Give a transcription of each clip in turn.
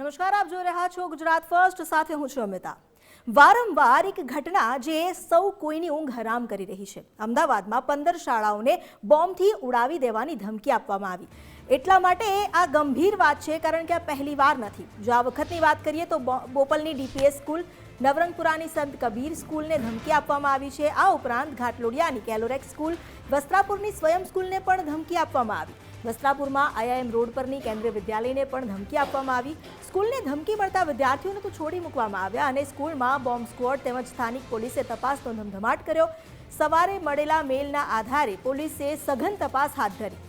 નમસ્કાર, આપ જોઈ રહ્યા છો ગુજરાત ફર્સ્ટ, સાથે હું છું અમિતા। વારંવાર એક ઘટના જે સૌ કોઈની ઊંઘ હરામ કરી રહી છે। અમદાવાદમાં 15 શાળાઓને બોમ્બથી ઉડાવી દેવાની ધમકી આપવામાં આવી। એટલા માટે આ ગંભીર વાત છે કારણ કે આ પહેલીવાર નથી। જો આ વખતની વાત કરીએ તો બોપલની ડીપીએસ સ્કૂલ, નવરંગપુરાની સંત કબીર સ્કૂલને ધમકી આપવામાં આવી છે। આ ઉપરાંત ઘાટલોડિયાની કેલોરેક્સ સ્કૂલ, વસ્ત્રાપુરની સ્વયં સ્કૂલને પણ ધમકી આપવામાં આવી। વસ્ત્રાપુરમાં આઈઆઈએમ રોડ પરની કેન્દ્રીય વિદ્યાલયને પણ ધમકી આપવામાં આવી। સ્કૂલને ધમકી મળતા વિદ્યાર્થીઓને તો છોડી મૂકવામાં આવ્યા અને સ્કૂલમાં બોમ્બ સ્ક્વોડ તેમજ સ્થાનિક પોલીસે તપાસનો ધમધમાટ કર્યો। સવારે મળેલા મેલના આધારે પોલીસે સઘન તપાસ હાથ ધરી।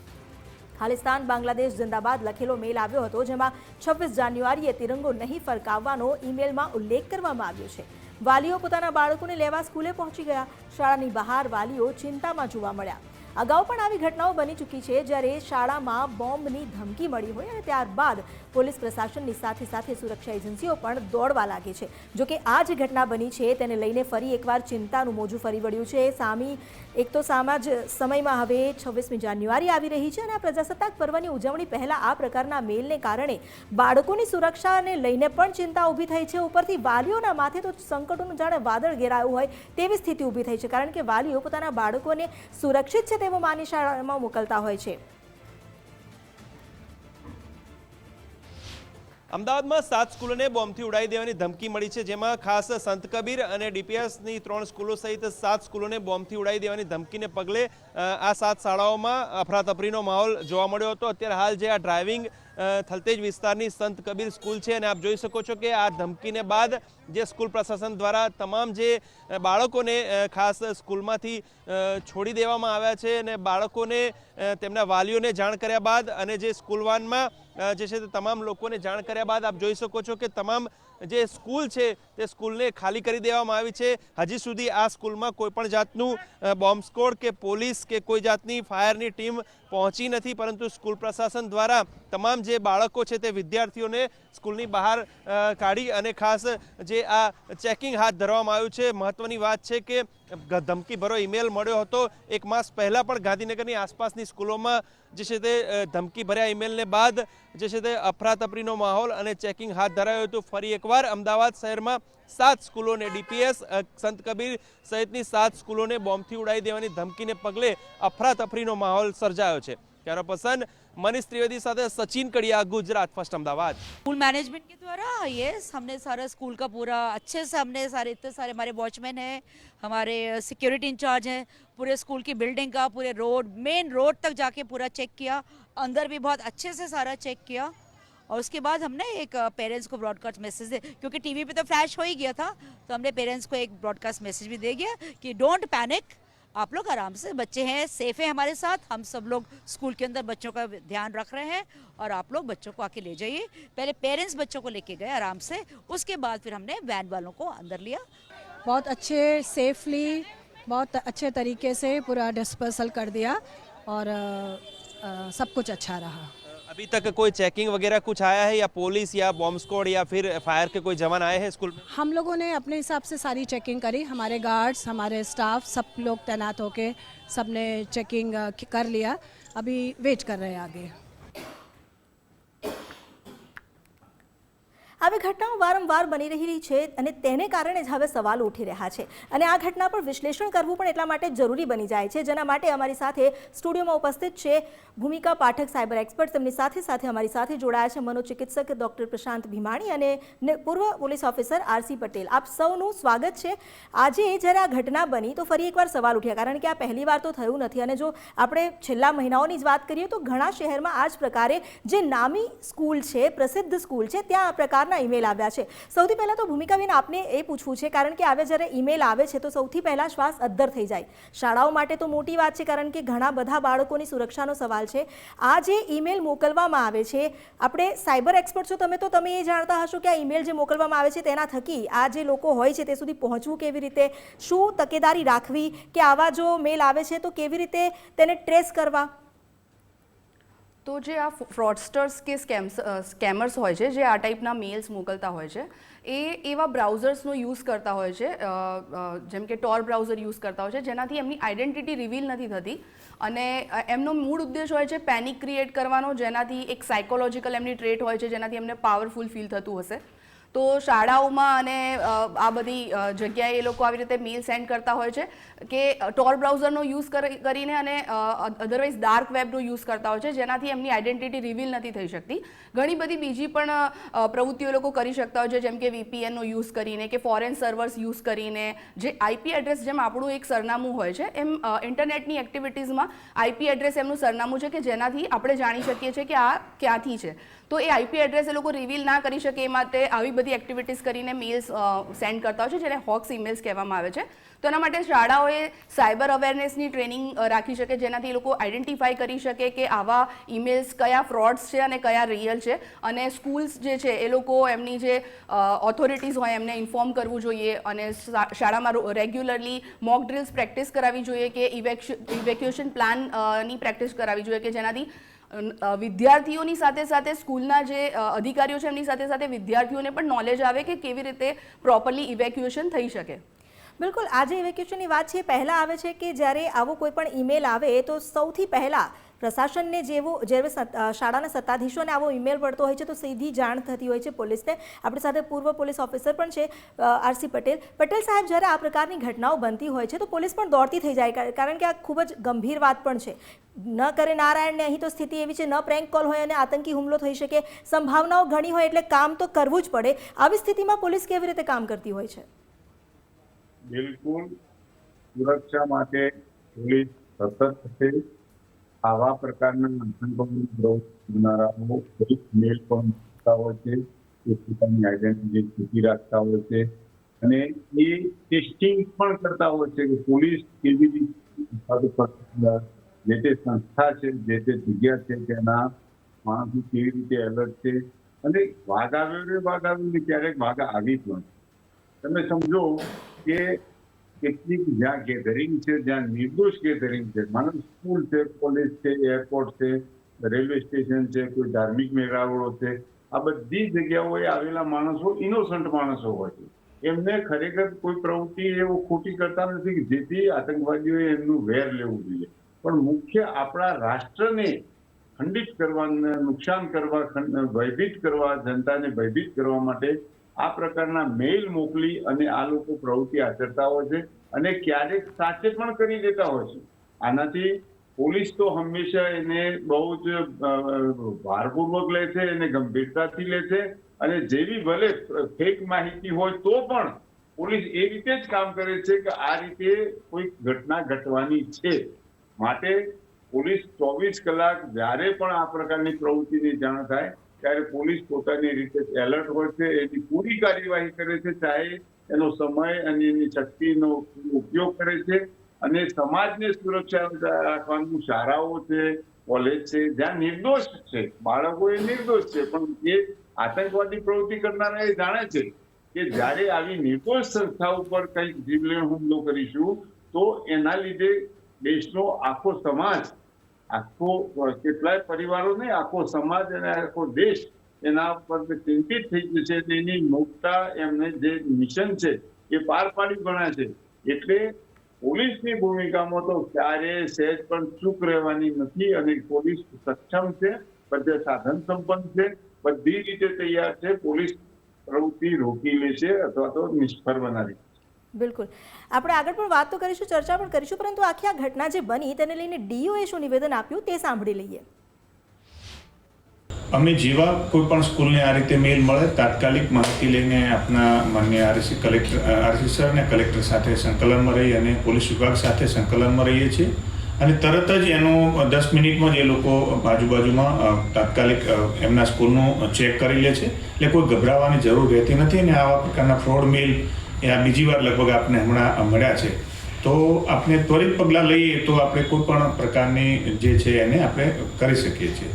ખાલિસ્તાન બાંગ્લાદેશ જિંદાબાદ લખેલો મેલ આવ્યો હતો, જેમાં 26 જાન્યુઆરીએ તિરંગો નહીં ફરકાવવાનો ઈમેલમાં ઉલ્લેખ કરવામાં આવ્યો છે। વાલીઓ પોતાના બાળકોને લેવા સ્કૂલે પહોંચી ગયા। શાળાની બહાર વાલીઓ ચિંતામાં જોવા મળ્યા। અગાઉ પણ આવી ઘટનાઓ બની ચૂકી છે, જ્યારે શાળામાં બોમ્બની ધમકી મળી હોય અને ત્યારબાદ પોલીસ પ્રશાસનની સાથે સાથે સુરક્ષા એજન્સીઓ પણ દોડવા લાગે છે। જોકે આ જે ઘટના બની છે તેને લઈને ફરી એકવાર ચિંતાનું મોજું ફરી વળ્યું છે। એક તો સામા જ સમયમાં હવે 26મી જાન્યુઆરી આવી રહી છે અને આ પ્રજાસત્તાક પર્વની ઉજવણી પહેલા આ પ્રકારના મેલને કારણે બાળકોની સુરક્ષાને લઈને પણ ચિંતા ઊભી થઈ છે। ઉપરથી વાલીઓના માથે તો સંકટોનું જાણે વાદળ ઘેરાયું હોય તેવી સ્થિતિ ઊભી થઈ છે, કારણ કે વાલીઓ પોતાના બાળકોને સુરક્ષિત છે તેવું માની શાળામાં મોકલતા હોય છે। અમદાવાદમાં 7 સ્કૂલોને બોમ્બથી ઉડાવી દેવાની ધમકી મળી છે, જેમાં ખાસ સંત કબીર અને ડીપીએસની 3 સ્કૂલો સહિત 7 સ્કૂલોને બોમ્બથી ઉડાવી દેવાની ધમકીને પગલે આ 7 શાળાઓમાં અફરાતફરીનો માહોલ જોવા મળ્યો હતો। અત્યારે હાલ જે આ ડ્રાઇવિંગ થલતેજ વિસ્તારની સંત કબીર સ્કૂલ છે અને આપ જોઈ શકો છો કે આ ધમકીને બાદ જે સ્કૂલ પ્રશાસન દ્વારા તમામ જે બાળકોને ખાસ સ્કૂલમાંથી છોડી દેવામાં આવ્યા છે અને બાળકોને તેમના વાલીઓને જાણ કર્યા બાદ અને જે સ્કૂલ વાનમાં જે છે તે તમામ લોકોને જાણ કર્યા બાદ આપ જોઈ શકો છો કે તમામ જે સ્કૂલ છે તે સ્કૂલને ખાલી કરી દેવામાં આવી છે। હજી સુધી આ સ્કૂલમાં કોઈ પણ જાતનું બોમ્બ સ્ક્વોડ કે પોલીસ કે કોઈ જાતની ફાયરની ટીમ પહોંચી નથી, પરંતુ સ્કૂલ પ્રશાસન દ્વારા તમામ જે બાળકો છે તે વિદ્યાર્થીઓને સ્કૂલની બહાર કાઢી અને ખાસ જે આ ચેકિંગ હાથ ધરવામાં આવ્યું છે। મહત્વની વાત છે કે ધમકીભરો ઈમેલ મળ્યો હતો 1 માસ પહેલાં પણ ગાંધીનગરની આસપાસની સ્કૂલોમાં જે છે તે ધમકી ભર્યા ઈમેલને બાદ જે છે તે અફરાતફરીનો માહોલ અને ચેકિંગ હાથ ધરાયું હતું। ફરી એકવાર અમદાવાદ શહેરમાં 7 સ્કૂલોને ડીપીએસ, સંત કબીર સહિતની 7 સ્કૂલોને બોમ્બથી ઉડાવી દેવાની ધમકીને પગલે અફરાતફરીનો માહોલ સર્જાયો છે। कैमरा पर्सन मनीष त्रिवेदी साथ Sachin Kadia, Gujarat first Ahmedabad. School management के द्वारा हमने सारा स्कूल का पूरा अच्छे से हमने इतने सारे हमारे वॉचमैन हैं, हमारे सिक्योरिटी इंचार्ज हैं, पूरे स्कूल की बिल्डिंग का पूरे रोड, मेन रोड तक जाके पूरा चेक किया। अंदर भी बहुत अच्छे से सारा चेक किया और उसके बाद हमने एक पेरेंट्स को ब्रॉडकास्ट मैसेज दे, क्योंकि टीवी पे तो फ्लैश हो ही गया था, तो हमने पेरेंट्स को एक ब्रॉडकास्ट मैसेज भी दे गया कि डोंट पैनिक, आप लोग आराम से, बच्चे हैं, सेफ है हमारे साथ, हम सब लोग स्कूल के अंदर बच्चों का ध्यान रख रहे हैं और आप लोग बच्चों को आके ले जाइए। पहले पेरेंट्स बच्चों को लेके गए आराम से, उसके बाद फिर हमने वैन वालों को अंदर लिया। बहुत अच्छे सेफली, बहुत अच्छे तरीके से पूरा डिस्पर्सल कर दिया और सब कुछ अच्छा रहा। अभी तक कोई चेकिंग वगैरह कुछ आया है या पुलिस या बॉम्ब स्क्वाड या फिर फायर के कोई जवान आए हैं स्कूल में? हम लोगों ने अपने हिसाब से सारी चेकिंग करी, हमारे गार्ड्स, हमारे स्टाफ सब लोग तैनात होके सबने चेकिंग कर लिया। अभी वेट कर रहे हैं आगे। આવી ઘટનાઓ વારંવાર બની રહી છે અને તેને કારણે જ હવે સવાલો ઉઠી રહ્યા છે અને આ ઘટના પર વિશ્લેષણ કરવું પણ એટલા માટે જરૂરી બની જાય છે, જેના માટે અમારી સાથે સ્ટુડિયોમાં ઉપસ્થિત છે ભૂમિકા પાઠક, સાયબર એક્સપર્ટ। તેમની સાથે સાથે અમારી સાથે જોડાયા છે મનોચિકિત્સક ડૉક્ટર પ્રશાંત ભીમાણી અને પૂર્વ પોલીસ ઓફિસર આરસી પટેલ। આપ સૌનું સ્વાગત છે। આજે જ્યારે આ ઘટના બની તો ફરી એકવાર સવાલ ઉઠ્યા, કારણ કે આ પહેલીવાર તો થયું નથી અને જો આપણે છેલ્લા મહિનાઓની જ વાત કરીએ તો ઘણા શહેરમાં આ જ પ્રકારે જે નામી સ્કૂલ છે, પ્રસિદ્ધ સ્કૂલ છે, ત્યાં આ પ્રકાર ईमेल આવ્યા છે। સૌથી પહેલા તો ભૂમિકાબેન આપને એ પૂછવું છે, કારણ કે આવે જ્યારે ઈમેલ આવે છે તો સૌથી પહેલા શ્વાસ અદ્ધર થઈ જાય। શાળાઓ માટે તો મોટી વાત છે, કારણ કે ઘણા બધા બાળકોની સુરક્ષાનો સવાલ છે। આ જે ઈમેલ મોકલવામાં આવે છે, આપણે સાયબર એક્સપર્ટ છો તમે, તો તમે એ જાણતા હશો કે આ ઈમેલ જે મોકલવામાં આવે છે તેના થકી આ જે લોકો હોય છે તે સુધી પહોંચવું કેવી રીતે, શું તકેદારી રાખવી કે આવા જો મેલ આવે છે તો કેવી રીતે તેને ટ્રેસ કરવા? તો જે આ ફ્રોડસ્ટર્સ કે સ્કેમર્સ હોય છે, જે આ ટાઈપના મેલ્સ મોકલતા હોય છે, એ એવા બ્રાઉઝર્સનો યુઝ કરતા હોય છે, જેમ કે ટોર બ્રાઉઝર યુઝ કરતા હોય છે, જેનાથી એમની આઈડેન્ટિટી રિવીલ નથી થતી અને એમનો મૂળ ઉદ્દેશ હોય છે પેનિક ક્રિએટ કરવાનો, જેનાથી એક સાયકોલોજીકલ એમની ટ્રેટ હોય છે, જેનાથી એમને પાવરફુલ ફીલ થતું હશે. તો શાળાઓમાં અને આ બધી જગ્યાએ એ લોકો આવી રીતે મેલ સેન્ડ કરતા હોય છે કે ટોર બ્રાઉઝરનો યુઝ કરીને અને અધરવાઇઝ ડાર્ક વેબનો યુઝ કરતા હોય છે, જેનાથી એમની આઈડેન્ટિટી રિવીલ નથી થઈ શકતી. ઘણી બધી બીજી પણ પ્રવૃત્તિઓ લોકો કરી શકતા હોય છે, જેમ કે VPNનો યુઝ કરીને કે ફોરેન સર્વર્સ યુઝ કરીને. જે IP એડ્રેસ જેમ આપણું એક સરનામું હોય છે, એમ ઇન્ટરનેટની એક્ટિવિટીઝમાં IP એડ્રેસ એમનું સરનામું છે કે જેનાથી આપણે જાણી શકીએ છીએ કે આ ક્યાંથી છે. તો એ IP એડ્રેસ એ લોકો રિવીલ ના કરી શકે એ માટે આવી બધી એક્ટિવિટીઝ કરીને મેલ્સ સેન્ડ કરતા હોય છે, જેને હોક્સ ઈમેલ્સ કહેવામાં આવે છે. તો એના માટે શાળાઓએ સાયબર અવેરનેસની ટ્રેનિંગ રાખી શકે, જેનાથી એ લોકો આઈડેન્ટિફાઈ કરી શકે કે આવા ઈમેલ્સ કયા ફ્રોડ્સ છે અને કયા રિયલ છે. અને સ્કૂલ્સ જે છે એ લોકો એમની જે ઓથોરિટીઝ હોય એમને ઇન્ફોર્મ કરવું જોઈએ અને શાળામાં રેગ્યુલરલી મોક ડ્રિલ્સ પ્રેક્ટિસ કરાવવી જોઈએ કે ઇવેક્યુએશન પ્લાનની પ્રેક્ટિસ કરાવવી જોઈએ, કે જેનાથી વિદ્યાર્થીઓની સાથે સાથે સ્કૂલના જે અધિકારીઓ છે એમની સાથે સાથે વિદ્યાર્થીઓને પણ નોલેજ આવે કે કેવી રીતે પ્રોપરલી ઇવેક્યુએશન થઈ શકે. બિલકુલ, આજે ઇવેક્યુએશનની વાત છે, પહેલાં આવે છે કે જ્યારે આવો કોઈ પણ ઈમેલ આવે તો સૌથી પહેલાં પ્રશાસનને જ્યારે શાળાના સત્તાધીશોને આવો ઈમેલ પડતો હોય છે તો સીધી જાણ થતી હોય છે પોલીસને. આપણી સાથે પૂર્વ પોલીસ ઓફિસર પણ છે RC પટેલ. પટેલ સાહેબ, જ્યારે આ પ્રકારની ઘટનાઓ બનતી હોય છે તો પોલીસ પણ દોડતી થઈ જાય, કારણ કે આ ખૂબ જ ગંભીર વાત પણ છે. ન કરે નારાયણને અહીં તો સ્થિતિ એવી છે, ન પ્રેન્ક કોલ હોય અને આતંકી હુમલો થઈ શકે, સંભાવનાઓ ઘણી હોય, એટલે કામ તો કરવું જ પડે. આવી સ્થિતિમાં પોલીસ કેવી રીતે કામ કરતી હોય છે? બિલકુલ, સુરક્ષા માટે પોલીસ સતત છે. આવા પ્રકારના આતંકવાદી પ્રવૃત્તિનારાઓ એક મેલ પણ કરતા હોય છે, એ પોતાની આઈડેન્ટિટી છૂપી રાખતા હોય છે અને એ ટેસ્ટિંગ પણ કરતા હોય છે કે પોલીસ કેવી રીતે જે તે સંસ્થા છે, જે તે જગ્યા છે, તેના માણસો કેવી રીતે એલર્ટ છે. અને વાઘ આવ્યો ને ક્યારેક વાઘ આવી પણ. તમે સમજો કે કેટલીક જ્યાં ગેધરિંગ છે, જ્યાં નિર્દોષ ગેધરિંગ છે, માનો સ્કૂલ છે, કોલેજ છે, એરપોર્ટ છે, રેલવે સ્ટેશન છે, કોઈ ધાર્મિક મેળાવડો છે, આ બધી જગ્યાઓએ આવેલા માણસો ઇનોસન્ટ માણસો હોય છે. એમને ખરેખર કોઈ પ્રવૃત્તિ એવું ખોટી કરતા નથી કે જેથી આતંકવાદીઓએ એમનું વેર લેવું જોઈએ. પણ મુખ્ય આપણા રાષ્ટ્રને ખંડિત કરવા, નુકસાન કરવા, ભયભીત કરવા, જનતાને ભયભીત કરવા માટે આ પ્રકારના મેઇલ મોકલી અને આ લોકો પ્રવૃત્તિ આચરતા હોય છે અને ક્યારેક સાચે પણ કરી દેતા હોય છે. આનાથી પોલીસ તો હંમેશા એને બહુ જ ભારપૂર્વક લે છે, એને ગંભીરતાથી લે છે અને જેવી ભલે ફેક માહિતી હોય તો પણ પોલીસ એ રીતે જ કામ કરે છે કે આ રીતે કોઈ ઘટના ઘટવાની છે. માટે પોલીસ 24 કલાક જ્યારે પણ આ પ્રકારની પ્રવૃત્તિની જાણ થાય ત્યારે પોલીસ પોતાની રીતે એલર્ટ હોય છે, એની પૂરી કાર્યવાહી કરે છે, ચાહે એનો સમય અને એની શક્તિનો ઉપયોગ કરે છે અને સમાજને સુરક્ષા રાખવાનું શાળાઓ છે, કોલેજ છે, જ્યાં નિર્દોષ છે, બાળકો એ નિર્દોષ છે, પણ એ આતંકવાદી પ્રવૃત્તિ કરનારા એ જાણે છે કે જ્યારે આવી નિર્દોષ સંસ્થા ઉપર કંઈક જીવલેણ હુમલો કરીશું તો એના લીધે દેશનો આખો સમાજ, આખો કેટલાય પરિવારો ને આખો સમાજ અને આખો દેશ એના પર ચિંતિત થઈ જશે. એની મોટા એમને જે મિશન છે એ પાર પાડી ગણા છે. એટલે પોલીસની ભૂમિકામાં તો ક્યારે સહેજ પણ ચૂક રહેવાની નથી અને પોલીસ સક્ષમ છે, બધે સાધન સંપન્ન છે, બધી રીતે તૈયાર છે. પોલીસ પ્રવૃત્તિ રોકી લે છે અથવા તો નિષ્ફળ બનાવી. બિલકુલ, આપણે આગળ પણ વાત તો કરીશું, ચર્ચા પણ કરીશું, પરંતુ આખી આ ઘટના જે બની તેને લઈને DOએ શું નિવેદન આપ્યું તે સાંભળી લઈએ. અમે જેવા કોઈ પણ સ્કૂલને આ રીતે મેલ મળે તાત્કાલિક માહિતી લઈને આપના માન્ય RC સર અને કલેક્ટર સાથે સંકલનમાં રહી અને પોલીસ વિભાગ સાથે સંકલનમાં રહીએ છીએ અને તરત જ એનું 10 મિનિટમાં જ એ લોકો આજુબાજુમાં તાત્કાલિક એમના સ્કૂલનું ચેક કરી લે છે. એટલે કોઈ ગભરાવાની જરૂર રહેતી નથી અને આવા પ્રકારના ફ્રોડ મેલ એ આ બીજી વાર લગભગ આપણે હમણાં મળ્યા છે. તો આપણે ત્વરિત પગલાં લઈએ તો આપણે કોઈ પણ પ્રકારની જે છે એને આપણે કરી શકીએ છીએ.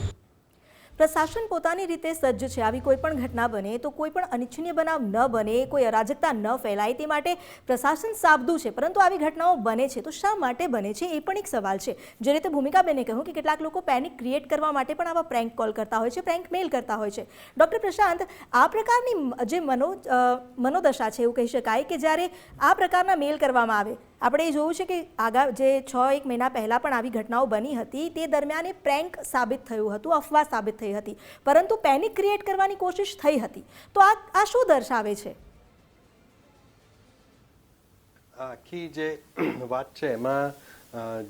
પ્રશાસન પોતાની રીતે સજ્જ છે આવી કોઈ પણ ઘટના બને તો કોઈ પણ અનિચ્છનીય બનાવ ન બને, કોઈ અરાજકતા ન ફેલાય તે માટે પ્રશાસન સાબદું છે, પરંતુ આવી ઘટનાઓ બને છે તો શા માટે બને છે એ પણ એક સવાલ છે। જે રીતે ભૂમિકાબેને કહ્યું કે કેટલાક લોકો પેનિક ક્રિએટ કરવા માટે પણ આવા પ્રેન્ક કોલ કરતા હોય છે, પ્રેન્ક મેલ કરતા હોય છે। ડૉક્ટર પ્રશાંત, આ પ્રકારની જે મનોદશા છે એવું કહી શકાય કે જ્યારે આ પ્રકારના મેલ કરવામાં આવે, આપણે જોયું છે કે જે 6-1 મહિના પહેલાં પણ આવી ઘટનાઓ બની હતી, તે દરમિયાન એ પ્રેન્ક સાબિત થયું હતું, અફવા સાબિત થઈ હતી, પરંતુ પેનિક ક્રિએટ કરવાની કોશિશ થઈ હતી, તો આ શું દર્શાવે છે? આખી જે વાત છે એમાં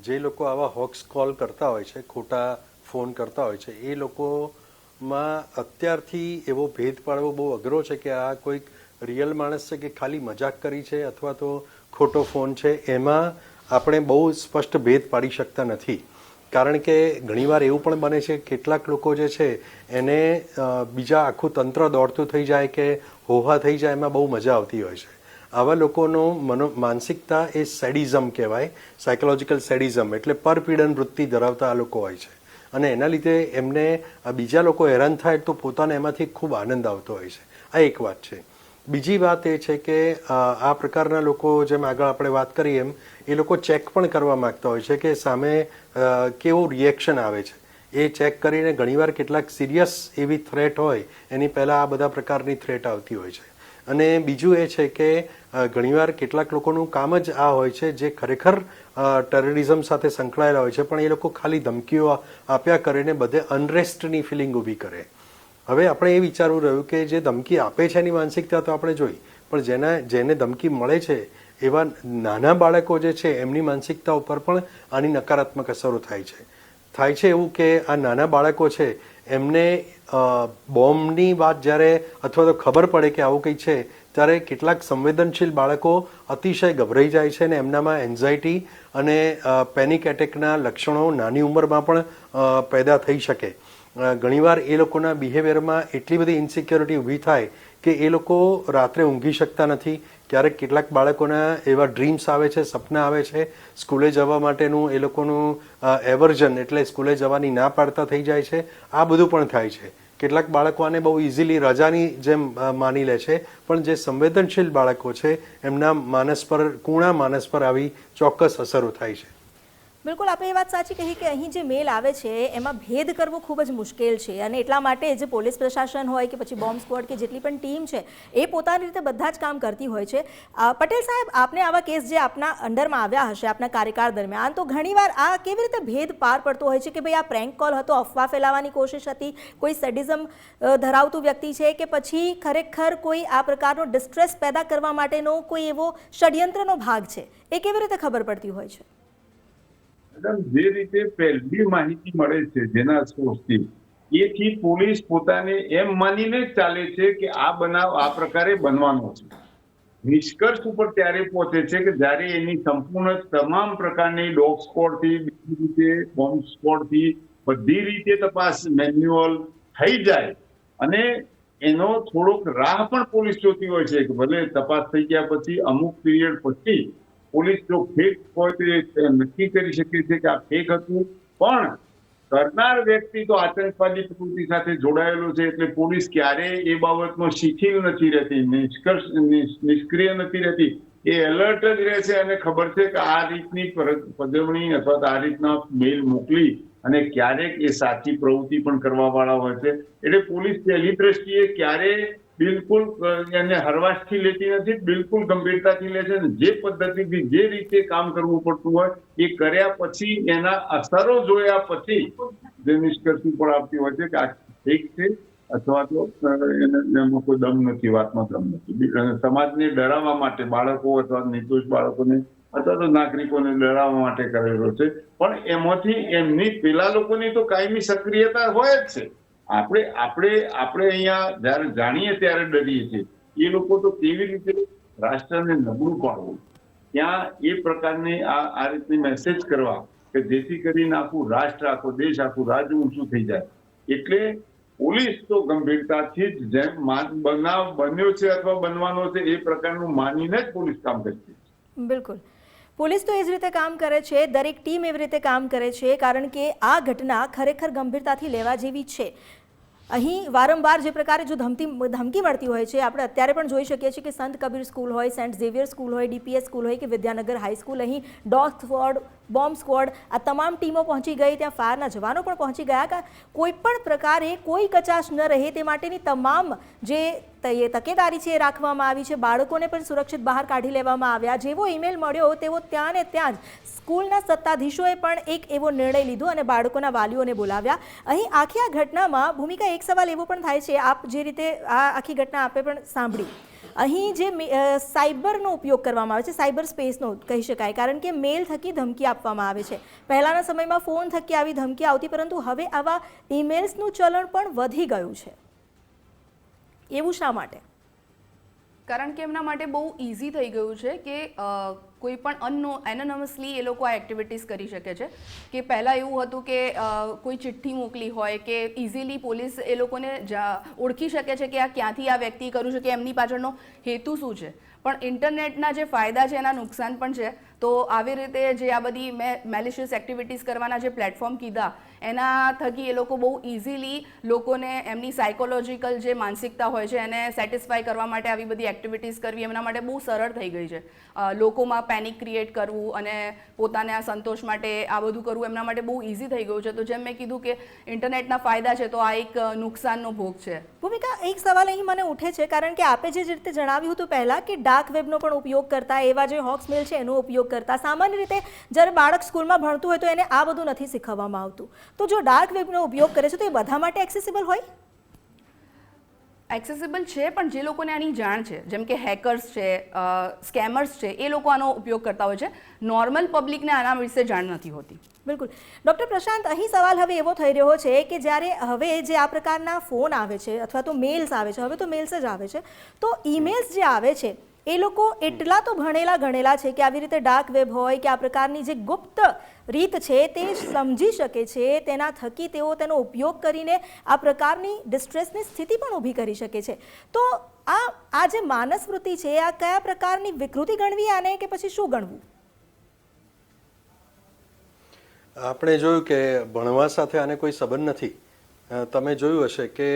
જે લોકો આવા હોક્સ કોલ કરતા હોય છે, ખોટા ફોન કરતા હોય છે, એ લોકોમાં અત્યારથી એવો ભેદ પાડવો બહુ અઘરો છે કે આ કોઈક રિયલ માણસ છે કે ખાલી મજાક કરી છે અથવા તો ખોટો ફોન છે। એમાં આપણે બહુ સ્પષ્ટ ભેદ પાડી શકતા નથી, કારણ કે ઘણીવાર એવું પણ બને છે કેટલાક લોકો જે છે એને બીજા આખું તંત્ર દોડતું થઈ જાય કે હોહા થઈ જાય, એમાં બહુ મજા આવતી હોય છે। આવા લોકોનો માનસિકતા એ સેડિઝમ કહેવાય, સાયકોલોજીકલ સેડિઝમ, એટલે પરપીડન વૃત્તિ ધરાવતા આ લોકો હોય છે, અને એના લીધે એમને બીજા લોકો હેરાન થાય તો પોતાને એમાંથી ખૂબ આનંદ આવતો હોય છે। આ એક વાત છે। બીજી વાત એ છે કે આ પ્રકારના લોકો, જેમ આગળ આપણે વાત કરી એમ, એ લોકો ચેક પણ કરવા માગતા હોય છે કે સામે કેવું રિએક્શન આવે છે। એ ચેક કરીને ઘણીવાર કેટલાક સિરિયસ એવી થ્રેટ હોય એની પહેલાં આ બધા પ્રકારની થ્રેટ આવતી હોય છે। અને બીજું એ છે કે ઘણીવાર કેટલાક લોકોનું કામ જ આ હોય છે જે ખરેખર ટેરરિઝમ સાથે સંકળાયેલા હોય છે, પણ એ લોકો ખાલી ધમકીઓ આપ્યા કરીને બધે અનરેસ્ટની ફિલિંગ ઊભી કરે। હવે આપણે એ વિચારવું રહ્યું કે જે ધમકી આપે છે એની માનસિકતા તો આપણે જોઈ, પણ જેને ધમકી મળે છે એવા નાના બાળકો જે છે એમની માનસિકતા ઉપર પણ આની નકારાત્મક અસરો થાય છે એવું કે આ નાના બાળકો છે એમને બોમ્બની વાત જ્યારે અથવા તો ખબર પડે કે આવું કંઈ છે ત્યારે કેટલાક સંવેદનશીલ બાળકો અતિશય ગભરાઈ જાય છે અને એમનામાં એન્ઝાયટી અને પેનિક એટેકના લક્ષણો નાની ઉંમરમાં પણ પેદા થઈ શકે। ઘણીવાર એ લોકોના બિહેવિયરમાં એટલી બધી ઇન્સિક્યોરિટી ઊભી થાય કે એ લોકો રાત્રે ઊંઘી શકતા નથી। ક્યારેક કેટલાક બાળકોના એવા ડ્રીમ્સ આવે છે, સપના આવે છે, સ્કૂલે જવા માટેનું એ લોકોનું એવર્જન, એટલે સ્કૂલે જવાની ના પાડતા થઈ જાય છે। આ બધું પણ થાય છે। કેટલાક બાળકો આને બહુ ઇઝીલી રજાની જેમ માની લે છે, પણ જે સંવેદનશીલ બાળકો છે એમના કુણા માનસ પર આવી ચોક્કસ અસરો થાય છે। બિલકુલ, આપણે એ વાત સાચી કહી કે અહીં જે મેલ આવે છે એમાં ભેદ કરવો ખૂબ જ મુશ્કેલ છે, અને એટલા માટે જે પોલીસ પ્રશાસન હોય કે પછી બોમ્બ સ્ક્વોડ કે જેટલી પણ ટીમ છે એ પોતાની રીતે બધા જ કામ કરતી હોય છે। પટેલ સાહેબ, આપને આવા કેસ જે આપના અંડરમાં આવ્યા હશે આપના કાર્યકાળ દરમિયાન, તો ઘણીવાર આ કેવી રીતે ભેદ પાર પડતો હોય છે કે ભાઈ આ પ્રેન્ક કોલ હતો, અફવા ફેલાવવાની કોશિશ હતી, કોઈ સેડિઝમ ધરાવતું વ્યક્તિ છે કે પછી ખરેખર કોઈ આ પ્રકારનો ડિસ્ટ્રેસ પેદા કરવા માટેનો કોઈ એવો ષડયંત્રનો ભાગ છે, એ કેવી રીતે ખબર પડતી હોય છે? મેડમ, જે રીતે પહેલી માહિતી મળે છે જેના સોર્સથી, એથી પોલીસ પોતાને એમ માનીને જ ચાલે છે કે આ બનાવ આ પ્રકારે બનવાનો છે। નિષ્કર્ષ ઉપર ત્યારે પહોંચે છે કે જ્યારે એની સંપૂર્ણ તમામ પ્રકારની ડોગ સ્ક્વોડથી, બીજી રીતે બોમ્બ સ્ક્વોડથી બધી રીતે તપાસ મેન્યુઅલ થઈ જાય અને એનો થોડોક રાહ પણ પોલીસ જોતી હોય છે કે ભલે તપાસ થઈ ગયા પછી અમુક પીરિયડ પછી પોલીસ જો ફેક હોય તો એ નક્કી કરી શકે છે કે આ ફેક હતું, પણ કરનાર વ્યક્તિ તો આતંકવાદી પ્રવૃત્તિ સાથે જોડાયેલો છે, એટલે પોલીસ ક્યારેય એ બાબતમાં શિથિલ નથી રહેતી, નિષ્ક્રિય નથી રહેતી। એ એલર્ટ જ રહે છે અને ખબર છે કે આ રીતની પજવણી અથવા આ રીતના મેલ મોકલી અને ક્યારેક એ સાચી પ્રવૃત્તિ પણ કરવા વાળા હોય છે। એટલે પોલીસ પહેલી દ્રષ્ટિએ ક્યારેય બિલકુલ એને હરવાશથી લેતી નથી, બિલકુલ ગંભીરતાથી લે છે। જે પદ્ધતિથી જે રીતે કામ કરવું પડતું હોય એ કર્યા પછી એના અસરો જોયા પછી જે નિષ્કર્ષ ઉપર આવતી હોય છે કે આ ઠીક છે અથવા તો એમાં કોઈ દમ નથી, વાતમાં દમ નથી। સમાજને ડરાવવા માટે બાળકો અથવા નિર્દોષ બાળકોને અથવા તો નાગરિકોને ડરાવવા માટે કરેલો છે, પણ એમાંથી એમની પેલા લોકોની તો કાયમી સક્રિયતા હોય જ છે। આપણે અહીંયા જયારે જાણીએ ત્યારે ડરીએ છીએ, એ લોકો તો કેવી રીતે રાષ્ટ્રને નબળું પાડવું, ત્યાં એ પ્રકારની આ રીતની મેસેજ કરવા કે જેથી કરીને આખું રાષ્ટ્ર, આખો દેશ, આખું રાજ્ય ઊંચું થઈ જાય। એટલે પોલીસ તો ગંભીરતાથી જ જેમ બનાવ બન્યો છે અથવા બનવાનો છે એ પ્રકારનું માનીને જ પોલીસ કામ કરતી છે। બિલકુલ, પોલીસ તો એ જ રીતે કામ કરે છે, દરેક ટીમ એવી રીતે કામ કરે છે, કારણ કે આ ઘટના ખરેખર ગંભીરતાથી લેવા જેવી છે। અહીં વારંવાર જે પ્રકારે જો ધમકી મળતી હોય છે, આપણે અત્યારે પણ જોઈ શકીએ છીએ કે સંત કબીર સ્કૂલ હોય, સેન્ટ ઝેવિયર સ્કૂલ હોય, DPS સ્કૂલ હોય કે વિદ્યાનગર હાઈસ્કૂલ, અહીં ડોગ સ્ક્વોડ, બોમ્બ સ્ક્વોડ, આ તમામ ટીમો પહોંચી ગઈ, ત્યાં ફાયરના જવાનો પણ પહોંચી ગયા કે કોઈ પણ પ્રકારે કોઈ કચાશ ન રહે તે માટેની તમામ જે તકેદારી છે એ રાખવામાં આવી છે. બાળકોને પણ સુરક્ષિત બહાર કાઢી લેવામાં આવ્યા. જેવો ઈમેલ મળ્યો તેવો ત્યાં ને ત્યાં જ સ્કૂલના સત્તાધીશોએ પણ એક એવો નિર્ણય લીધો અને બાળકોના વાલીઓને બોલાવ્યા. અહીં આખી આ ઘટનામાં ભૂમિકા એક સવાલ એવો પણ થાય છે, આપ જે રીતે આ આખી ઘટના આપે પણ સાંભળી, અહીં જે સાયબરનો ઉપયોગ કરવામાં આવે છે, સાયબર સ્પેસનો કહી શકાય, કારણ કે મેલ થકી ધમકી આપવામાં આવે છે. પહેલાંના સમયમાં ફોન થકી આવી ધમકી આવતી, પરંતુ હવે આવા ઈમેલ્સનું ચલણ પણ વધી ગયું છે. એવું શા માટે? કારણ કે એમના માટે બહુ ઇઝી થઈ ગયું છે કે કોઈ પણ એનોનમસલી એ લોકો આ એક્ટિવિટીઝ કરી શકે છે. કે પહેલાં એવું હતું કે કોઈ ચિઠ્ઠી મોકલી હોય કે ઇઝીલી પોલીસ એ લોકોને ઓળખી શકે છે કે આ ક્યાંથી આ વ્યક્તિ કર્યું છે, કે એમની પાછળનો હેતુ શું છે. પણ ઇન્ટરનેટના જે ફાયદા છે એના નુકસાન પણ છે. તો આવી રીતે જે આ બધી મેલિશિયસ એક્ટિવિટીઝ કરવાના જે પ્લેટફોર્મ કીધા એના થકી એ લોકો બહુ ઇઝીલી લોકોને એમની સાયકોલોજીકલ જે માનસિકતા હોય છે એને સેટિસ્ફાય કરવા માટે આવી બધી એક્ટિવિટીઝ કરવી એમના માટે બહુ સરળ થઈ ગઈ છે. લોકોમાં પેનિક ક્રિએટ કરવું અને પોતાના સંતોષ માટે આ બધું કરવું એમના માટે બહુ ઇઝી થઈ ગયું છે. તો જેમ મેં કીધું કે ઇન્ટરનેટના ફાયદા છે તો આ એક નુકસાનનો ભોગ છે. ભૂમિકા, એક સવાલ અહીં મને ઉઠે છે, કારણ કે આપે જે રીતે જણાવ્યું હતું પહેલાં કે ડાર્ક વેબનો પણ ઉપયોગ કરતા, એવા જે હોક્સ મેલ છે એનો ઉપયોગ કરતા. સામાન્ય રીતે જ્યારે બાળક સ્કૂલમાં ભણતું હોય તો એને આ બધું નથી શીખવવામાં આવતું. તો જો ડાર્ક વેબનો ઉપયોગ કરે છે તો એ બધા માટે એક્સેસિબલ હોય? એક્સેસિબલ છે, પણ જે લોકોને આની જાણ છે, જેમ કે હેકર્સ છે, સ્કેમર્સ છે, એ લોકો આનો ઉપયોગ કરતા હોય છે. નોર્મલ પબ્લિકને આના વિશે જાણ નથી હોતી. બિલકુલ. ડૉક્ટર પ્રશાંત, અહીં સવાલ હવે એવો થઈ રહ્યો છે કે જ્યારે હવે જે આ પ્રકારના ફોન આવે છે અથવા તો મેલ્સ આવે છે, હવે તો મેલ્સ જ આવે છે, તો ઈમેલ્સ જે આવે છે એ લોકો એટલા તો ભણેલા ગણેલા છે કે આવી રીતે ડાર્ક વેબ હોય કે આ પ્રકારની જે ગુપ્ત રીત છે તે સમજી શકે છે, તેના થકી તેઓ તેનો ઉપયોગ કરીને આ પ્રકારની ડિસ્ટ્રેસની સ્થિતિ પણ ઊભી કરી શકે છે. તો આ જે માનસવૃત્તિ છે, આ કયા પ્રકારની વિકૃતિ ગણવી આને, કે પછી શું ગણવું? આપણે જોયું કે ભણવા સાથે આને કોઈ સંબંધ નથી. તમે જોયું હશે કે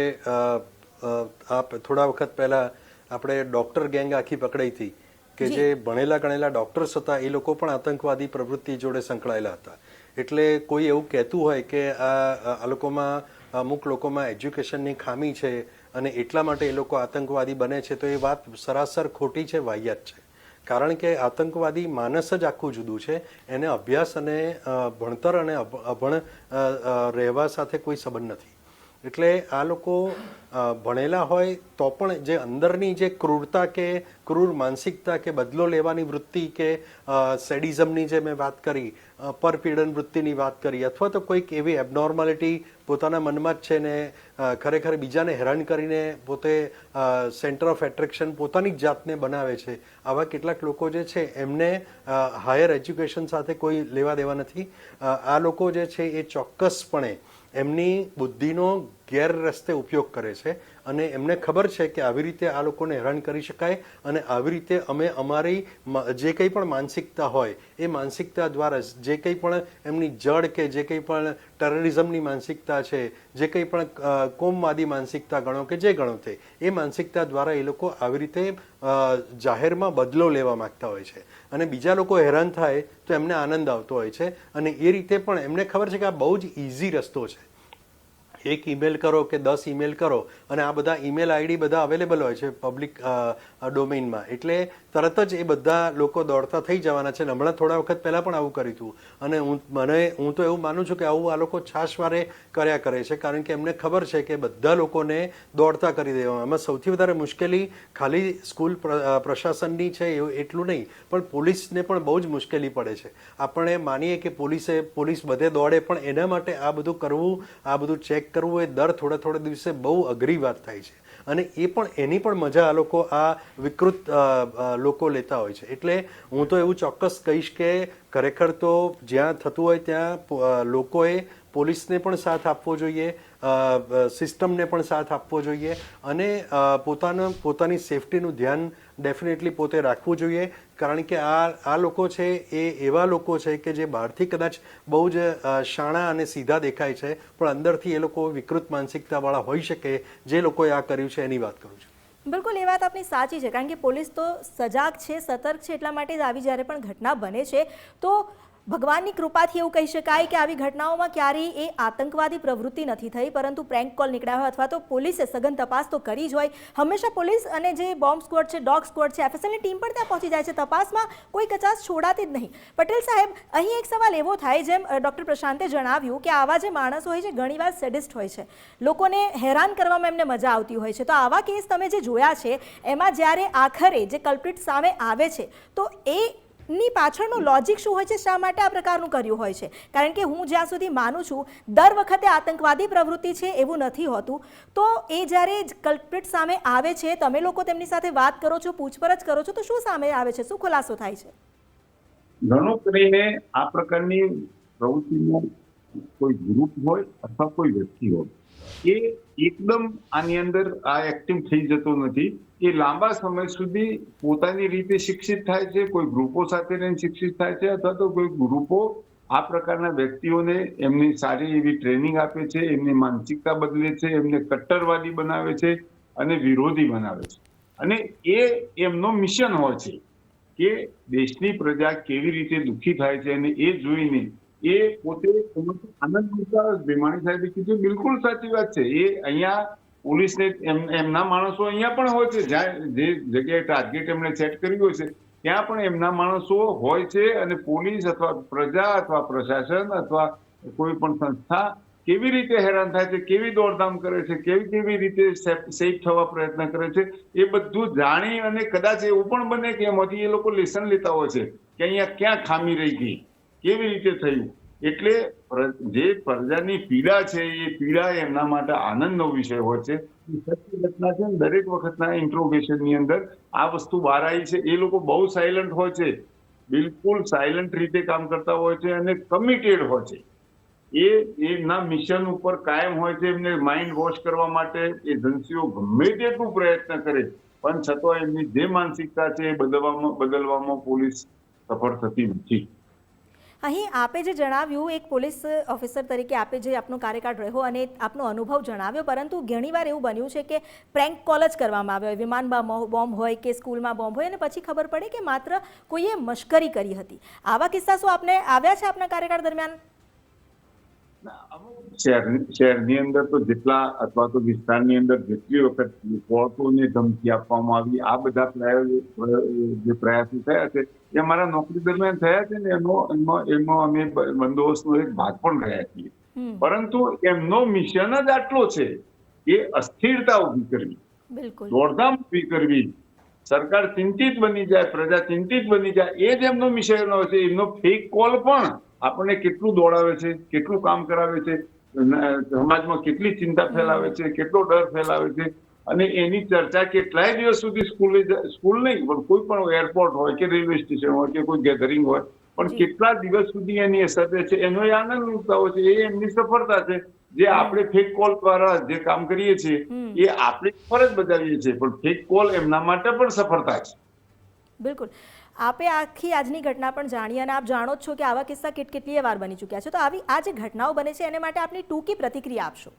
થોડા વખત પહેલાં આપણે ડૉક્ટર ગેંગ આખી પકડાઈ હતી કે જે ભણેલા ગણેલા ડૉક્ટર્સ હતા, એ લોકો પણ આતંકવાદી પ્રવૃત્તિ જોડે સંકળાયેલા હતા. એટલે કોઈ એવું કહેતું હોય કે આ લોકોમાં અમુક લોકોમાં એજ્યુકેશનની ખામી છે અને એટલા માટે એ લોકો આતંકવાદી બને છે, તો એ વાત સરાસર ખોટી છે, વાહિયાત છે. કારણ કે આતંકવાદી માનસ જ આખું જુદું છે. એને અભ્યાસ અને ભણતર અને અભણ રહેવા સાથે કોઈ સંબંધ નથી. એટલે આ લોકો ભણેલા હોય તો પણ જે અંદરની જે ક્રૂરતા કે ક્રૂર માનસિકતા કે બદલો લેવાની વૃત્તિ કે સેડિઝમની જે મેં વાત કરી, પરપીડન વૃત્તિની વાત કરી, અથવા તો કોઈક એવી એબનોર્માલિટી પોતાના મનમાં જ છે ને ખરેખર બીજાને હેરાન કરીને પોતે સેન્ટર ઓફ એટ્રેક્શન પોતાની જ જાતને બનાવે છે, આવા કેટલાક લોકો જે છે એમને હાયર એજ્યુકેશન સાથે કોઈ લેવા દેવા નથી. આ લોકો જે છે એ ચોક્કસપણે એમની બુદ્ધિનો ગેરરસ્તે ઉપયોગ કરે છે અને એમને ખબર છે કે આવી રીતે આ લોકોને હેરાન કરી શકાય અને આવી રીતે અમે અમારી જે કંઈ પણ માનસિકતા હોય એ માનસિકતા દ્વારા જે કંઈ પણ એમની જડ કે જે કંઈ પણ ટેરરિઝમની માનસિકતા છે, જે કંઈ પણ કોમવાદી માનસિકતા ગણો કે જે ગણો તે, એ માનસિકતા દ્વારા એ લોકો આવી રીતે જાહેરમાં બદલો લેવા માગતા હોય છે અને બીજા લોકો હેરાન થાય તો એમને આનંદ આવતો હોય છે. અને એ રીતે પણ એમને ખબર છે કે આ બહુ જ ઇઝી રસ્તો છે. એક ઈમેલ કરો કે 10 ઈમેલ કરો અને આ બધા ઈમેલ આઈડી બધા અવેલેબલ હોય છે પબ્લિક ડોમેઇનમાં, એટલે તરત જ એ બધા લોકો દોડતા થઈ જવાના છે. હમણાં થોડા વખત પહેલાં પણ આવું કર્યું હતું અને હું તો એવું માનું છું કે આવું આ લોકો છાશવારે કર્યા કરે છે, કારણ કે એમને ખબર છે કે બધા લોકોને દોડતા કરી દેવામાં. આમાં સૌથી વધારે મુશ્કેલી ખાલી સ્કૂલ પ્રશાસનની છે એટલું નહીં, પણ પોલીસને પણ બહુ જ મુશ્કેલી પડે છે. આપણે માનીએ કે પોલીસ બધે દોડે, પણ એના માટે આ બધું કરવું, આ બધું ચેક કરવું એ દર થોડા દિવસે બહુ અઘરી વાત થાય છે અને એની પણ મજા આ લોકો આ વિકૃત લોકો લેતા હોય છે. એટલે હું તો એવું ચોક્કસ કહીશ કે ખરેખર તો જ્યાં થતું હોય ત્યાં લોકોએ પોલીસને પણ સાથ આપવો જોઈએ સિસ્ટમને પણ સાથ આપવો જોઈએ અને પોતાની સેફટીનું ધ્યાન ડેફિનેટલી પોતે રાખવું જોઈએ, કારણ કે આ લોકો છે એ એવા લોકો છે કે જે બહારથી કદાચ બહુ જ શાણા અને સીધા દેખાય છે, પણ અંદરથી એ લોકો વિકૃત માનસિકતાવાળા હોઈ શકે, જે લોકોએ આ કર્યું છે એની વાત કરું છું. બિલકુલ, એ વાત આપની સાચી છે, કારણ કે પોલીસ તો સજાગ છે, સતર્ક છે, એટલા માટે જ આવી જ્યારે પણ ઘટના બને છે તો ભગવાનની કૃપાથી એવું કહી શકાય કે આવી ઘટનાઓમાં ક્યારેય એ આતંકવાદી પ્રવૃત્તિ નથી થઈ, પરંતુ પ્રેન્ક કોલ નીકળ્યા હોય અથવા તો પોલીસે સઘન તપાસ તો કરી જ હોય. હંમેશા પોલીસ અને જે બોમ્બ સ્ક્વોડ છે, ડોગ સ્ક્વોડ છે, FSLની ટીમ પણ ત્યાં પહોંચી જાય છે, તપાસમાં કોઈ કચાશ છોડાતી જ નહીં. પટેલ સાહેબ, અહીં એક સવાલ એવો થાય, જેમ ડૉક્ટર પ્રશાંતે જણાવ્યું કે આવા જે માણસો હોય છે ઘણીવાર સેડિસ્ટ હોય છે, લોકોને હેરાન કરવામાં એમને મજા આવતી હોય છે, તો આવા કેસ તમે જે જોયા છે એમાં જ્યારે આખરે જે કલ્પ્રિટ સામે આવે છે તો ની પાછળનું લોજિક શું હોય છે, શા માટે આ પ્રકારનું કર્યું હોય છે? કારણ કે હું જ્યાં સુધી માનું છું દર વખતે આતંકવાદી પ્રવૃત્તિ છે એવું નથી હોતું, તો એ જ્યારે કલ્પ્રિટ સામે આવે છે, તમે લોકો તેમની સાથે વાત કરો છો, પૂછપરછ કરો છો, તો શું સામે આવે છે, શું ખુલાસો થાય છે? ઘણું કરીને આ પ્રકારની પ્રવૃત્તિનો કોઈ ગ્રુપ હોય અથવા કોઈ વ્યક્તિ હોય, એ એકદમ આની અંદર આ એક્ટિવ થઈ જતો નથી. એ લાંબા સમય સુધી પોતાની રીતે શિક્ષિત થાય છે, કોઈ ગ્રુપો સાથે રહીને શિક્ષિત થાય છે, અથવા તો કોઈ ગ્રુપો આ પ્રકારના વ્યક્તિઓને એમની સારી એવી ટ્રેનિંગ આપે છે, એમની માનસિકતા બદલે છે, એમને કટ્ટરવાદી બનાવે છે અને વિરોધી બનાવે છે. અને એ એમનો મિશન હોય છે કે દેશની પ્રજા કેવી રીતે દુઃખી થાય છે, અને એ જોઈને એ પોતે આનંદ ભીમાણી સાહેબે કીધું, બિલકુલ સાચી વાત છે. એ અહીંયા પોલીસને એમના માણસો અહીંયા પણ હોય છે, જ્યાં જે જગ્યાએ ટાર્ગેટ એમણે સેટ કર્યું હોય છે ત્યાં પણ એમના માણસો હોય છે, અને પોલીસ અથવા પ્રજા અથવા પ્રશાસન અથવા કોઈ પણ સંસ્થા કેવી રીતે હેરાન થાય છે, કેવી દોડધામ કરે છે, કેવી રીતે સેફ થવા પ્રયત્ન કરે છે, એ બધું જાણી અને કદાચ એવું પણ બને કે એમાંથી એ લોકો લેસન લેતા હોય છે કે અહીંયા ક્યાં ખામી રહી ગઈ, કેવી રીતે થયું. એટલે જે પ્રજાની પીડા છે એ પીડા એમના માટે આનંદનો વિષય હોય છે. સત્ય ઘટના છે, દરેક વખતના ઇન્ટ્રોગેશનની અંદર આ વસ્તુ બહાર આવી છે. એ લોકો બહુ સાયલન્ટ હોય છે, બિલકુલ સાયલન્ટ રીતે કામ કરતા હોય છે અને કમિટેડ હોય છે. એમના મિશન ઉપર કાયમ હોય છે. એમને માઇન્ડ વોશ કરવા માટે એજન્સીઓ ગમે તેટલું પ્રયત્ન કરે, પણ છતાં એમની જે માનસિકતા છે એ બદલવામાં પોલીસ સફળ થતી નથી. અહીં આપે જે જણાવ્યું, એક પોલીસ ઓફિસર તરીકે આપે જે આપનો કાર્યકાળ રહ્યો અને આપનો અનુભવ જણાવ્યો, પરંતુ ઘણીવાર એવું બન્યું છે કે પ્રેન્ક કોલ જ કરવામાં આવ્યો હોય, વિમાનમાં બોમ્બ હોય કે સ્કૂલમાં બોમ્બ હોય, અને પછી ખબર પડે કે માત્ર કોઈએ મશ્કરી કરી હતી. આવા કિસ્સા શું આપને આવ્યા છે આપના કાર્યકાળ દરમિયાન? શહેરની અંદર તો જેટલા અથવા તો વિસ્તારની અંદર જેટલી વખત પોળકોને ધમકી આપવામાં આવી, આ બધા જે પ્રયાસો થયા છે એ અમારા નોકરી દરમિયાન થયા છે ને એમાં અમે બંદોબસ્તનો એક ભાગ પણ રહ્યા છીએ. પરંતુ એમનો મિશન જ આટલો છે કે અસ્થિરતા ઉભી કરવી, દોડધામ ઉભી કરવી, સરકાર ચિંતિત બની જાય, પ્રજા ચિંતિત બની જાય, એ જ એમનો મિશન હોય છે. એમનો ફેક કોલ પણ આપણને કેટલું દોડાવે છે, કેટલું કામ કરાવે છે, સમાજમાં કેટલી ચિંતા ફેલાવે છે, કેટલો ડર ફેલાવે છે, અને એની ચર્ચા કેટલાય દિવસ સુધી સ્કૂલ નહીં પણ કોઈ પણ એરપોર્ટ હોય કે રેલવે સ્ટેશન હોય કે કોઈ ગેધરિંગ હોય, પણ કેટલા દિવસ સુધી એની અસર રહે છે, એનો એ આનંદ લૂંટતા હોય છે. એ એમની સફળતા છે. જે આપણે ફેક કોલ દ્વારા જે કામ કરીએ છીએ એ આપણે ફરજ બજાવીએ છીએ, પણ ફેક કોલ એમના માટે પણ સફળતા છે. બિલકુલ. આપે આખી આજની ઘટના પણ જાણી, અને આપ જાણો જ છો કે આવા કિસ્સા કેટલીય વાર બની ચૂક્યા છે, તો આવી આ જે ઘટનાઓ બને છે એને માટે આપની ટૂંકી પ્રતિક્રિયા આપશો.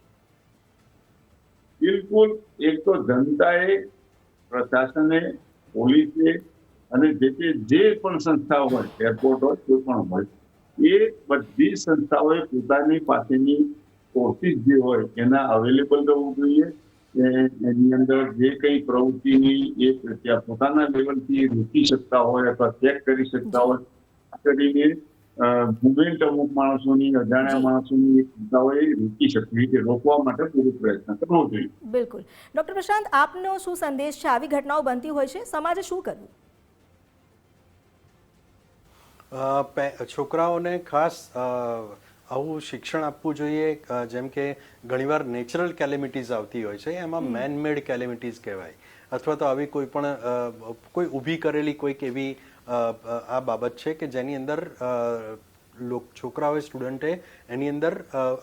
બિલકુલ. એક તો જનતાએ, પ્રશાસને, પોલીસે અને જે પણ સંસ્થાઓ હોય, એરપોર્ટ હોય, કોઈ પણ હોય, એ બધી સંસ્થાઓએ પોતાની પાસેની સોર્સિસ જે હોય એના અવેલેબલ રહેવું જોઈએ. એની અંદર જે કઈ પ્રવૃત્તિની એ પોતાના લેવલથી રોકી શકતા હોય અથવા ચેક કરી શકતા હોય, કરીને મુવમેન્ટ અમુક માણસોની, અજાણ્યા માણસોની ચિંતાઓએ રોકી શકવી, એ રોકવા માટે પૂરો પ્રયત્ન કરવો જોઈએ. બિલકુલ. ડોક્ટર પ્રશાંત, આપનો શું સંદેશ છે? આવી ઘટનાઓ બનતી હોય છે, સમાજે શું કરવું? છોકરાઓને ખાસ આવું શિક્ષણ આપવું જોઈએ. જેમ કે ઘણીવાર નેચરલ કેલેમિટીઝ આવતી હોય છે, એમાં મેન મેડ કેલેમિટીઝ કહેવાય, અથવા તો આવી કોઈ ઊભી કરેલી કોઈક એવી આ બાબત છે કે જેની અંદર છોકરાઓએ સ્ટુડન્ટે એની અંદર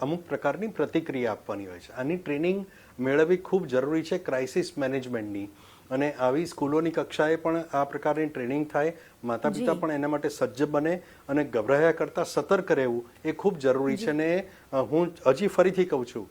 અમુક પ્રકારની પ્રતિક્રિયા આપવાની હોય છે. આની ટ્રેનિંગ મેળવવી ખૂબ જરૂરી છે ક્રાઇસિસ મેનેજમેન્ટની, અને આવી સ્કૂલોની કક્ષાએ પણ આ પ્રકારની ટ્રેનિંગ થાય, માતા પિતા પણ એના માટે સજ્જ બને અને ગભરાયા કરતાં સતર્ક રહેવું એ ખૂબ જરૂરી છે. અને હું હજી ફરીથી કહું છું,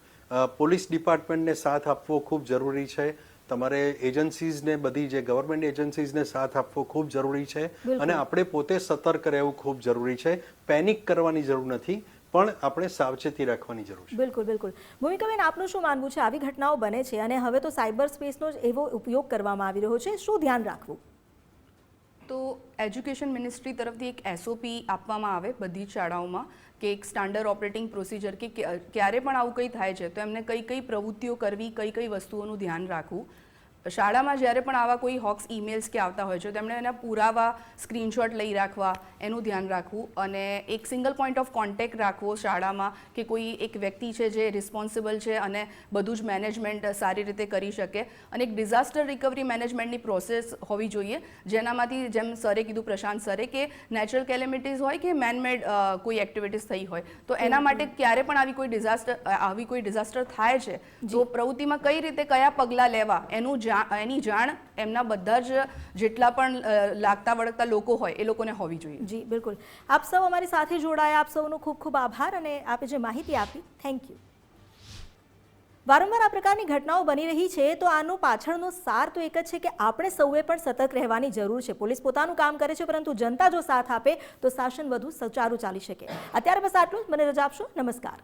પોલીસ ડિપાર્ટમેન્ટને સાથ આપવો ખૂબ જરૂરી છે. તમારે એજન્સીઝને, બધી જે ગવર્મેન્ટ એજન્સીઝને સાથ આપવો ખૂબ જરૂરી છે, અને આપણે પોતે સતર્ક રહેવું ખૂબ જરૂરી છે. પેનિક કરવાની જરૂર નથી, પણ આપણે સાવચેતી રાખવાની જરૂર છે. બિલકુલ બિલકુલ. ભૂમિકાબેન, આપનું શું માનવું છે? આવી ઘટનાઓ બને છે અને હવે તો સાયબર સ્પેસનો જ એવો ઉપયોગ કરવામાં આવી રહ્યો છે, શું ધ્યાન રાખવું? તો એજ્યુકેશન મિનિસ્ટ્રી તરફથી એક SOP આપવામાં આવે બધી જ શાળાઓમાં, કે એક સ્ટાન્ડર્ડ ઓપરેટિંગ પ્રોસિજર, કે ક્યારે પણ આવું કંઈ થાય છે તો એમને કઈ કઈ પ્રવૃત્તિઓ કરવી, કઈ કઈ વસ્તુઓનું ધ્યાન રાખવું. શાળામાં જ્યારે પણ આવા કોઈ હોક્સ ઈમેલ્સ કે આવતા હોય છે તેમણે એના પુરાવા સ્ક્રીનશોટ લઈ રાખવા, એનું ધ્યાન રાખવું. અને એક સિંગલ પોઈન્ટ ઓફ કોન્ટેક્ટ રાખવો શાળામાં, કે કોઈ એક વ્યક્તિ છે જે રિસ્પોન્સિબલ છે અને બધું જ મેનેજમેન્ટ સારી રીતે કરી શકે. અને એક ડિઝાસ્ટર રિકવરી મેનેજમેન્ટની પ્રોસેસ હોવી જોઈએ, જેનામાંથી, જેમ સરે કીધું, પ્રશાંત સરે, કે નેચરલ કેલેમિટીઝ હોય કે મેનમેડ કોઈ એક્ટિવિટીઝ થઈ હોય, તો એના માટે ક્યારે પણ આવી કોઈ ડિઝાસ્ટર થાય છે તો પ્રવૃત્તિમાં કઈ રીતે કયા પગલાં લેવા એની જાણ એમના બધા જ જેટલા પણ લાગતા વળગતા લોકો હોય એ લોકોને હોવી જોઈએ. જી બિલકુલ. આપ સૌ અમારી સાથે જોડાયા, આપ સૌનો ખૂબ ખૂબ આભાર, અને આપે જે માહિતી આપી, થેન્ક યુ. વારંવાર આ પ્રકારની ઘટનાઓ બની રહી છે તો આનો પાછળનો સાર તો એક જ છે કે આપણે સૌએ પણ સતર્ક રહેવાની જરૂર છે. પોલીસ પોતાનું કામ કરે છે, પરંતુ જનતા જો સાથ આપે તો શાસન વધુ સુચારું ચાલી શકે. અત્યારે બસ આટલું જ. મને રજા આપશો. નમસ્કાર.